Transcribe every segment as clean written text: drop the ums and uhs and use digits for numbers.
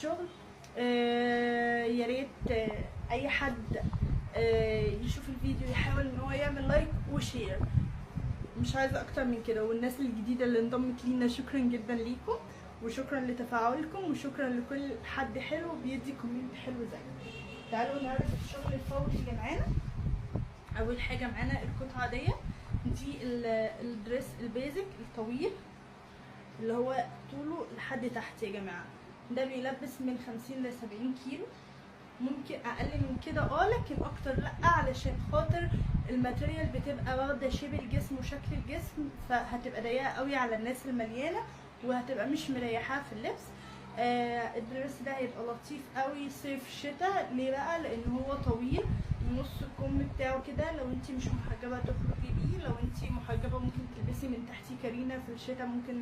شغل. يا ريت اي حد يشوف الفيديو يحاول ان هو يعمل لايك وشير، مش عايزه اكتر من كده. والناس الجديده اللي انضمت لينا شكرا جدا ليكم، وشكرا لتفاعلكم، وشكرا لكل حد حلو بيدي كومنت حلو زيي. تعالوا نعرف الشغل الفوري اللي معانا. اول حاجه معانا القطعه دي الدريس البيزك الطويل اللي هو طوله لحد تحت يا جماعه. ده بيلبس من 50 ل 70 كيلو، ممكن اقل من كده لكن اكتر لا، علشان خاطر الماتيريال بتبقى واخده شبه الجسم وشكل الجسم، فهتبقى ضيقه قوي على الناس المليانه وهتبقى مش مريحاها في اللبس. الدرس ده هيبقى لطيف قوي صيف شتاء. ليه بقى؟ لان هو طويل، نص الكم بتاعه كده، لو انتي مش محجبه تخرجي بيه، لو انتي محجبه ممكن تلبسي من تحتيه كارينا في الشتاء، ممكن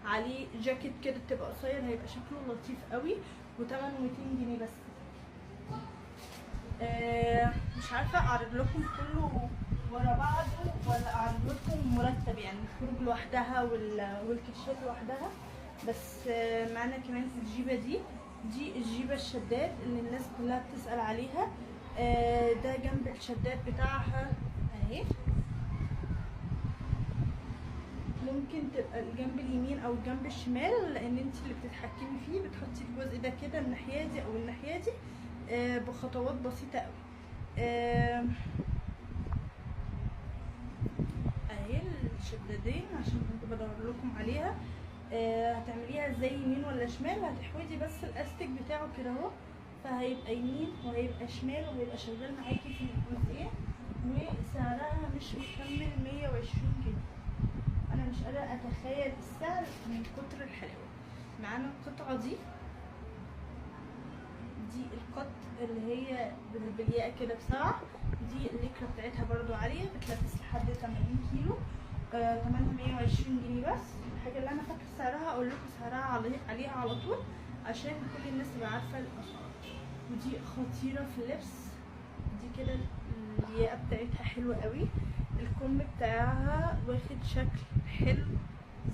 عليه جاكيت كده تبقى قصير، هيبقى شكله لطيف قوي. وتمنه 200 جنيه بس. مش عارفه اعرض لكم كله ورا بعضه ولا اعرض لكم مرتب، يعني الخروج لوحدها والكشات لوحدها. بس معانا كمان الجيبه دي الجيبه الشداد اللي الناس كلها بتسال عليها. ده جنب الشداد بتاعها اهي، ممكن تبقى الجنب اليمين او الجنب الشمال، لان انت اللي بتتحكمي فيه. بتحطي الجزء ده كده الناحيه دي او الناحيه دي بخطوات بسيطه قوي. اهي الشدادين عشان كنت بدور لكم عليها. هتعمليها ازاي، يمين ولا شمال؟ هتحودي بس الاستيك بتاعه كده اهو، فهيبقى يمين وهيبقى شمال وهيبقى شغال معاكي في الجزئين. وسعرها مش مكمل 120 جنيه. انا مش قادره اتخيل السعر من كتر الحلاوه. معانا القطعه دي القط اللي هي بالياقه كده بسبعه. دي الليكرا بتاعتها برضو عاليه، بتلبس لحد 80 كيلو. تمنها 120 جنيه بس. الحاجه اللي انا فاكره سعرها اقول لكم سعرها عليها على طول عشان كل الناس تبقى عارفه الاسعار. ودي خطيره في اللبس. دي كده الياقه بتاعتها حلوه قوي، الكم بتاعها واخد شكل حلو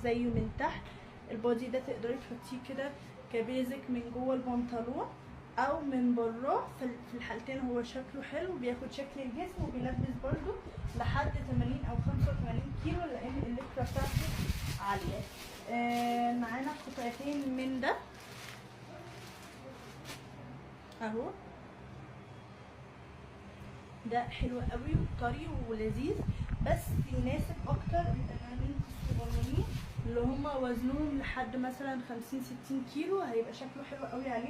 زيه من تحت. البودي ده تقدري تحطيه كده كبيزك من جوه البنطلون او من براه، في الحالتين هو شكله حلو، بياخد شكل الجسم وبيلبس برضو لحد 80 او 85 كيلو لان الليكرا بتاعته عاليه. معانا قطعتين من ده اهو. ده حلو قوي وطري ولذيذ، بس يناسب اكتر الامامين الصغيرين اللي هم وزنهم لحد مثلا 50 60 كيلو، هيبقى شكله حلو قوي عليهم.